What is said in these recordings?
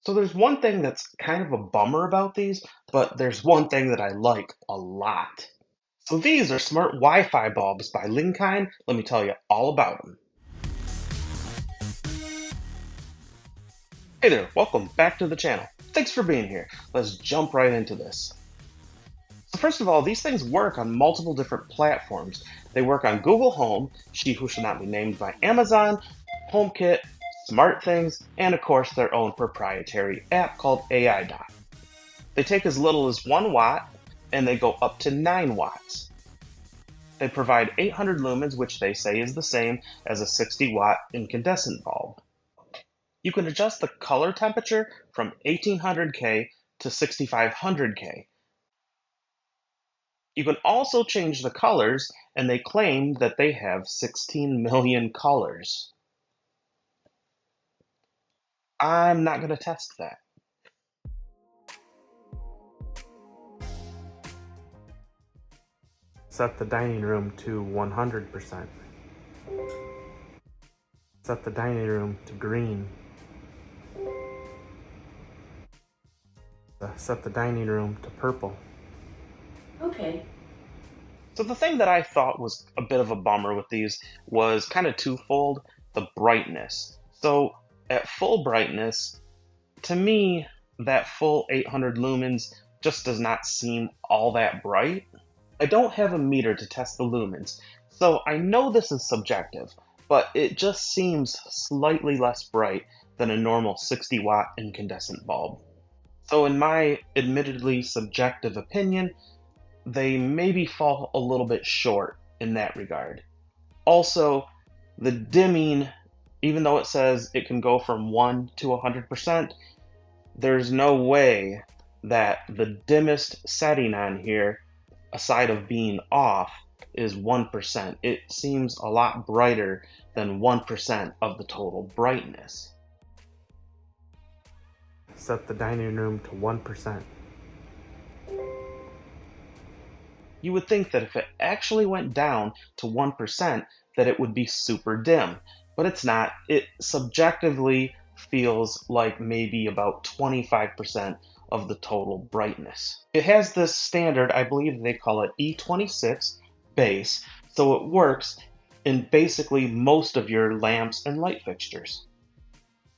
So there's one thing that's kind of a bummer about these, but there's one thing that I like a lot. So these are smart Wi-Fi bulbs by Linkind. Let me tell you all about them. Hey there, welcome back to the channel. Thanks for being here. Let's jump right into this. So first of all, these things work on multiple different platforms. They work on Google Home, She Who Should Not Be Named by Amazon, HomeKit, SmartThings, and of course their own proprietary app called AI Dot. They take as little as 1 watt and they go up to 9 watts. They provide 800 lumens, which they say is the same as a 60-watt incandescent bulb. You can adjust the color temperature from 1800K to 6500K. You can also change the colors, and they claim that they have 16 million colors. I'm not going to test that. Set the dining room to 100%. Set the dining room to green. Set the dining room to purple. Okay. So the thing that I thought was a bit of a bummer with these was kind of twofold, the brightness. So at full brightness, to me, that full 800 lumens just does not seem all that bright. I don't have a meter to test the lumens, so I know this is subjective, but it just seems slightly less bright than a normal 60-watt incandescent bulb. So in my admittedly subjective opinion, they maybe fall a little bit short in that regard. Also, the dimming, even though it says it can go from 1 to 100%, there's no way that the dimmest setting on here, aside of being off, is 1%. It seems a lot brighter than 1% of the total brightness. Set the dining room to 1%. You would think that if it actually went down to 1%, that it would be super dim, but it's not. It subjectively feels like maybe about 25% of the total brightness. It has this standard, I believe they call it E26 base, so it works in basically most of your lamps and light fixtures.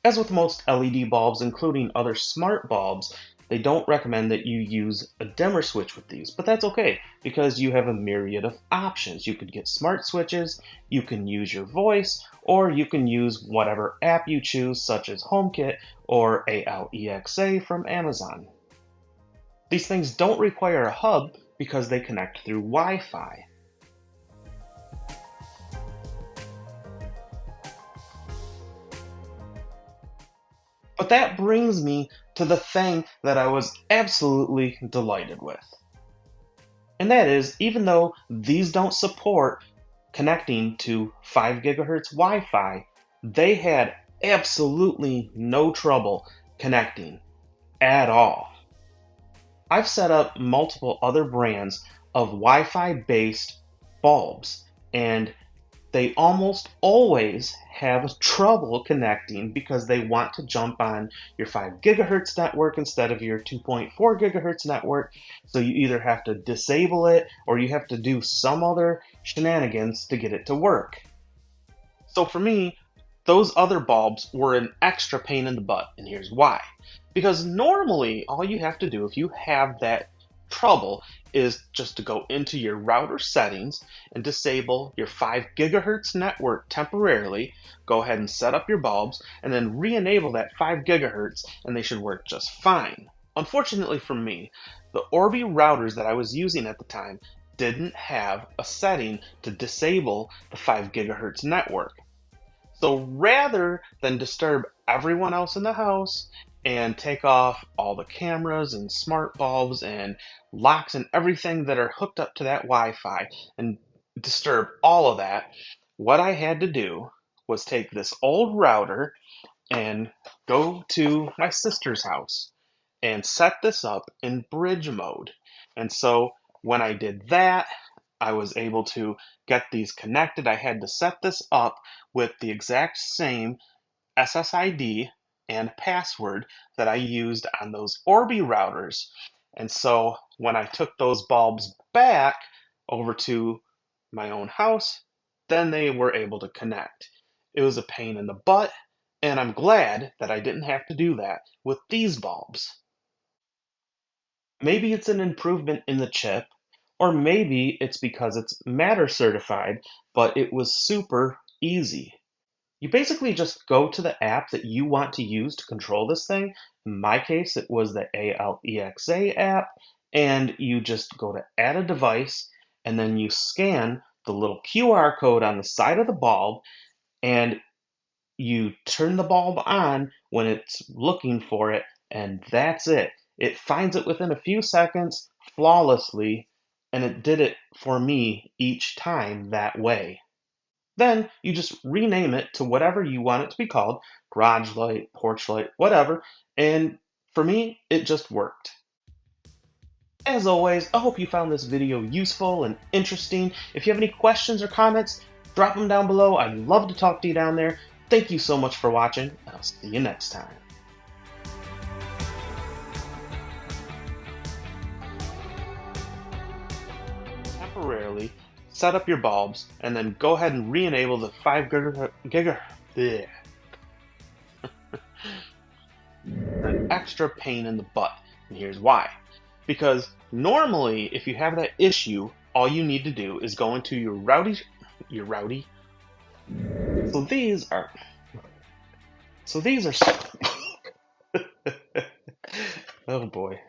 As with most LED bulbs, including other smart bulbs, they don't recommend that you use a dimmer switch with these, but that's okay because you have a myriad of options. You could get smart switches, you can use your voice, or you can use whatever app you choose, such as HomeKit or Outtakes from Amazon. These things don't require a hub because they connect through Wi-Fi. But that brings me to the thing that I was absolutely delighted with. And that is, even though these don't support connecting to 5 gigahertz Wi-Fi, they had absolutely no trouble connecting at all. I've set up multiple other brands of Wi-Fi based bulbs, and they almost always have trouble connecting because they want to jump on your 5 gigahertz network instead of your 2.4 gigahertz network. So you either have to disable it or you have to do some other shenanigans to get it to work. So for me, those other bulbs were an extra pain in the butt, and here's why. Because normally, all you have to do if you have that trouble is just to go into your router settings and disable your 5 gigahertz network temporarily, go ahead and set up your bulbs, and then re-enable that 5 gigahertz, and they should work just fine. Unfortunately for me, the Orbi routers that I was using at the time didn't have a setting to disable the 5 gigahertz network. So rather than disturb everyone else in the house and take off all the cameras and smart bulbs and locks and everything that are hooked up to that Wi-Fi and disturb all of that, what I had to do was take this old router and go to my sister's house and set this up in bridge mode. And so when I did that, I was able to get these connected. I had to set this up with the exact same SSID and password that I used on those Orbi routers. And so when I took those bulbs back over to my own house, then they were able to connect. It was a pain in the butt, and I'm glad that I didn't have to do that with these bulbs. Maybe it's an improvement in the chip, or maybe it's because it's Matter certified, but it was super easy. You basically just go to the app that you want to use to control this thing. In my case, it was the ALEXA app, and you just go to add a device, and then you scan the little QR code on the side of the bulb, and you turn the bulb on when it's looking for it, and that's it. It finds it within a few seconds flawlessly, and it did it for me each time that way. Then you just rename it to whatever you want it to be called, garage light, porch light, whatever, and for me, it just worked. As always, I hope you found this video useful and interesting. If you have any questions or comments, drop them down below. I'd love to talk to you down there. Thank you so much for watching, and I'll see you next time. Temporarily set up your bulbs, and then go ahead and re-enable the 5 giga, bleh, an extra pain in the butt. And here's why. Because normally, if you have that issue, all you need to do is go into your routy. So these are, oh boy.